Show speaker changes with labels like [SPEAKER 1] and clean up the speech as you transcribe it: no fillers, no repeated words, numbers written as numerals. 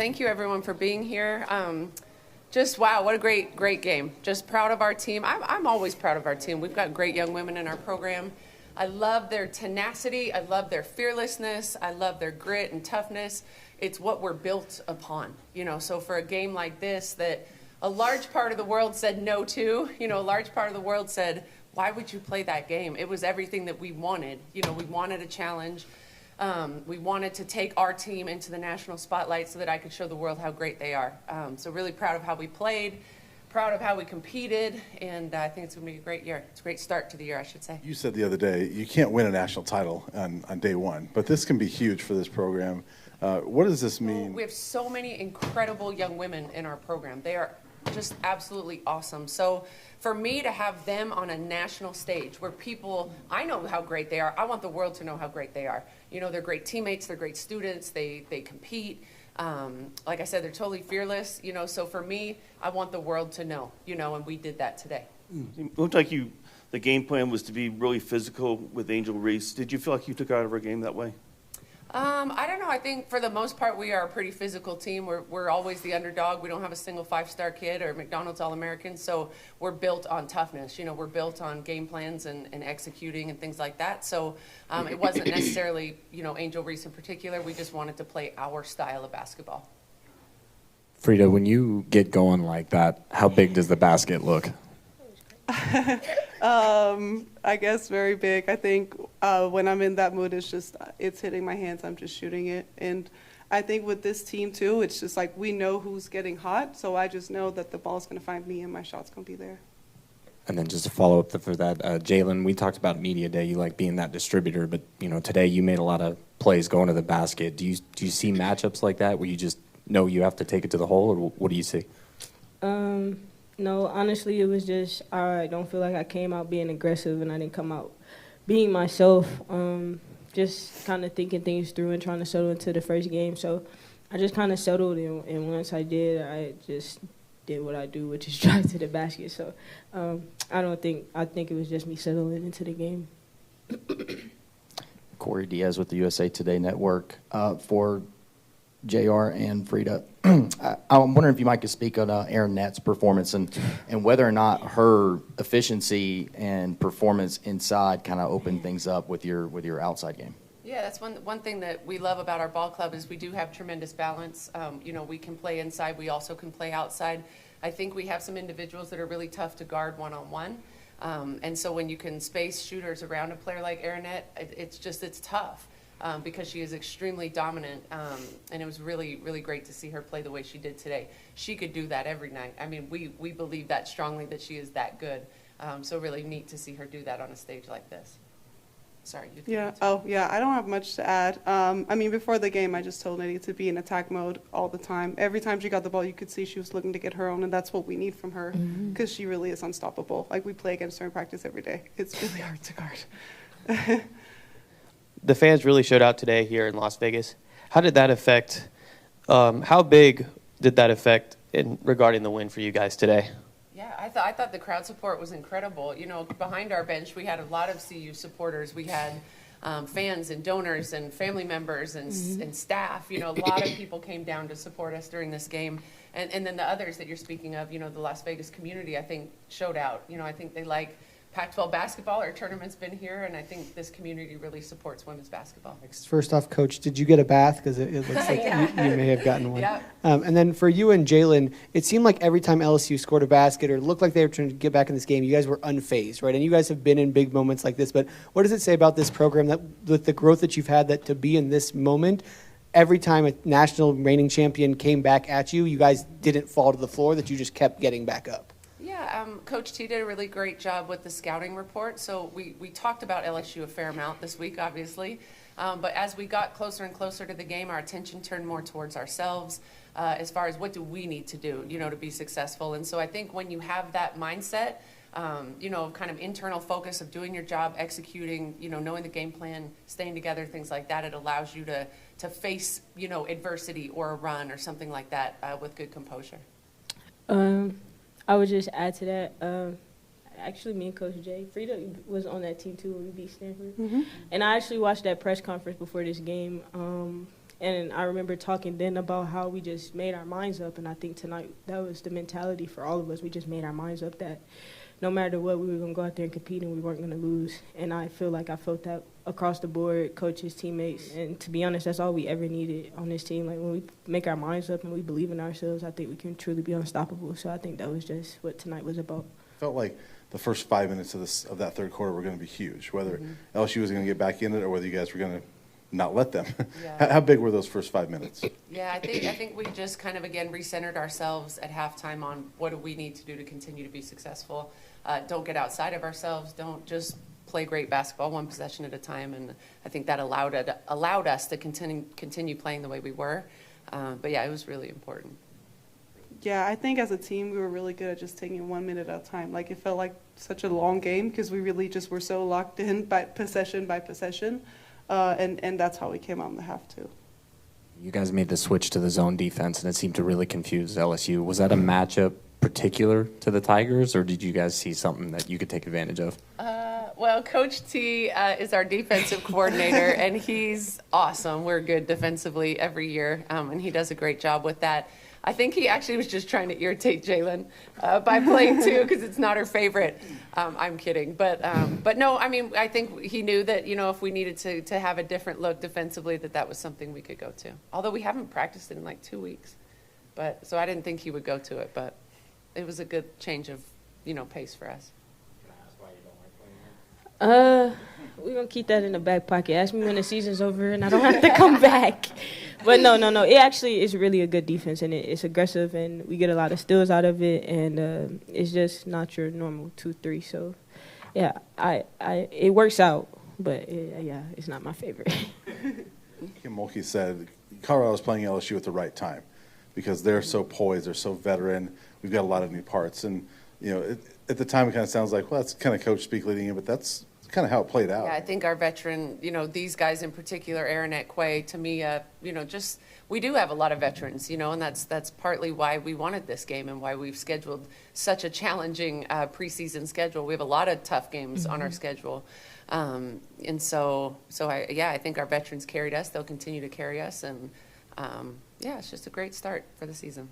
[SPEAKER 1] Thank you, everyone, for being here. Just, wow, what a great game. Just proud of our team. I'm always proud of our team. We've got great young women in our program. I love their tenacity. I love their fearlessness. I love their grit and toughness. It's what we're built upon, so for a game like this that a large part of the world said no to, a large part of the world said, why would you play that game? It was everything that we wanted. We wanted a challenge. We wanted to take our team into the national spotlight so that I could show the world how great they are. So really proud of how we played, proud of how we competed, and I think it's going to be a great year. It's a great start to the year, I should say.
[SPEAKER 2] You said the other day you can't win a national title on day one, but this can be huge for this program. What does this mean?
[SPEAKER 1] Well, we have so many incredible young women in our program. They are just absolutely awesome. So for me to have them on a national stage where I know how great they are. I want the world to know how great they are. They're great teammates. They're great students. They compete. Like I said, they're totally fearless. So for me, I want the world to know, and we did that today.
[SPEAKER 3] It looked like the game plan was to be really physical with Angel Reese. Did you feel like you took out of her game that way?
[SPEAKER 1] I don't know. I think for the most part, we are a pretty physical team. We're always the underdog. We don't have a single 5-star kid or McDonald's All-American, so we're built on toughness. We're built on game plans and executing and things like that. So it wasn't necessarily, Angel Reese in particular. We just wanted to play our style of basketball.
[SPEAKER 4] Frida, when you get going like that, how big does the basket look?
[SPEAKER 5] I guess very big. I think when I'm in that mood, it's hitting my hands. I'm just shooting it. And I think with this team, too, it's just like we know who's getting hot. So I just know that the ball's going to find me and my shot's going to be there.
[SPEAKER 4] And then just to follow up for that, Jalen, we talked about media day. You like being that distributor. But, today you made a lot of plays going to the basket. Do you see matchups like that where you just know you have to take it to the hole? Or what do you see?
[SPEAKER 6] No, honestly, it was just I don't feel like I came out being aggressive and I didn't come out being myself. Just kind of thinking things through and trying to settle into the first game. So I just kind of settled, and once I did, I just did what I do, which is drive to the basket. So I think it was just me settling into the game.
[SPEAKER 7] Corey Diaz with the USA Today Network. For JR and Frida, I'm wondering if you might could speak on Erin Nett's performance and whether or not her efficiency and performance inside kind of opened things up with your outside game.
[SPEAKER 1] Yeah, that's one thing that we love about our ball club is we do have tremendous balance. We can play inside. We also can play outside. I think we have some individuals that are really tough to guard one-on-one. And so when you can space shooters around a player like Erin Nett, it's tough. Because she is extremely dominant, and it was really, really great to see her play the way she did today. She could do that every night. I mean, we believe that strongly that she is that good. So really neat to see her do that on a stage like this. Sorry.
[SPEAKER 5] Yeah. I don't have much to add. Before the game, I just told Nitty to be in attack mode all the time. Every time she got the ball, you could see she was looking to get her own, and that's what we need from her because she really is unstoppable. Like, we play against her in practice every day. It's really hard to guard.
[SPEAKER 8] The fans really showed out today here in Las Vegas. How did that affect, how big did that affect regarding the win for you guys today?
[SPEAKER 1] Yeah, I thought the crowd support was incredible. Behind our bench, we had a lot of CU supporters. We had fans and donors and family members and staff. A lot of people came down to support us during this game. And then the others that you're speaking of, the Las Vegas community, I think, showed out. I think they like Pac-12 basketball. Our tournament's been here, and I think this community really supports women's basketball.
[SPEAKER 9] First off, Coach, did you get a bath? Because it looks like
[SPEAKER 1] Yeah.
[SPEAKER 9] you may have gotten one.
[SPEAKER 1] Yeah.
[SPEAKER 9] And then for you and Jalen, it seemed like every time LSU scored a basket or looked like they were trying to get back in this game, you guys were unfazed, right? And you guys have been in big moments like this. But what does it say about this program that with the growth that you've had, that to be in this moment, every time a national reigning champion came back at you, you guys didn't fall to the floor, that you just kept getting back up?
[SPEAKER 1] Yeah, Coach T did a really great job with the scouting report. So we talked about LSU a fair amount this week, obviously. But as we got closer and closer to the game, our attention turned more towards ourselves as far as what do we need to do, to be successful. And so I think when you have that mindset, kind of internal focus of doing your job, executing, knowing the game plan, staying together, things like that, it allows you to face, adversity or a run or something like that with good composure.
[SPEAKER 6] I would just add to that. Actually, me and Coach Jay, Frida was on that team too when we beat Stanford. And I actually watched that press conference before this game. And I remember talking then about how we just made our minds up, and I think tonight that was the mentality for all of us. We just made our minds up that no matter what, we were going to go out there and compete, and we weren't going to lose. And I feel like I felt that across the board, coaches, teammates. And to be honest, that's all we ever needed on this team. Like, when we make our minds up and we believe in ourselves, I think we can truly be unstoppable. So I think that was just what tonight was about.
[SPEAKER 2] Felt like the first 5 minutes of that third quarter were going to be huge, whether LSU was going to get back in it or whether you guys were going to not let them.
[SPEAKER 1] Yeah.
[SPEAKER 2] How big were those first 5 minutes?
[SPEAKER 1] Yeah, I think we just kind of, again, recentered ourselves at halftime on what do we need to do to continue to be successful. Don't get outside of ourselves. Don't just play great basketball one possession at a time. And I think that allowed us to continue playing the way we were. But, yeah, it was really important.
[SPEAKER 5] Yeah, I think as a team, we were really good at just taking 1 minute at a time. Like, it felt like such a long game because we really just were so locked in by possession. And that's how we came out in the half, too.
[SPEAKER 4] You guys made the switch to the zone defense, and it seemed to really confuse LSU. Was that a matchup particular to the Tigers, or did you guys see something that you could take advantage of?
[SPEAKER 1] Well, Coach T is our defensive coordinator, and he's awesome. We're good defensively every year, and he does a great job with that. I think he actually was just trying to irritate Jalen by playing two because it's not her favorite. I'm kidding, but no. I mean, I think he knew that if we needed to have a different look defensively, that was something we could go to. Although we haven't practiced it in like 2 weeks, so I didn't think he would go to it. But it was a good change of pace for us.
[SPEAKER 6] We're going to keep that in the back pocket. Ask me when the season's over and I don't have to come back. But no. It actually is really a good defense, and it's aggressive, and we get a lot of steals out of it, and it's just not your normal 2-3. So, yeah, it works out, but, it's not my favorite.
[SPEAKER 2] Kim Mulkey said Colorado's playing LSU at the right time because they're so poised, they're so veteran. We've got a lot of new parts. And, at the time it kind of sounds like, well, that's kind of coach speak leading in, but that's kind of how it played out.
[SPEAKER 1] Yeah, I think our veteran, these guys in particular, Aaronette Quay, to me, we do have a lot of veterans, and that's partly why we wanted this game and why we've scheduled such a challenging preseason schedule. We have a lot of tough games on our schedule. And so I think our veterans carried us. They'll continue to carry us. And, it's just a great start for the season.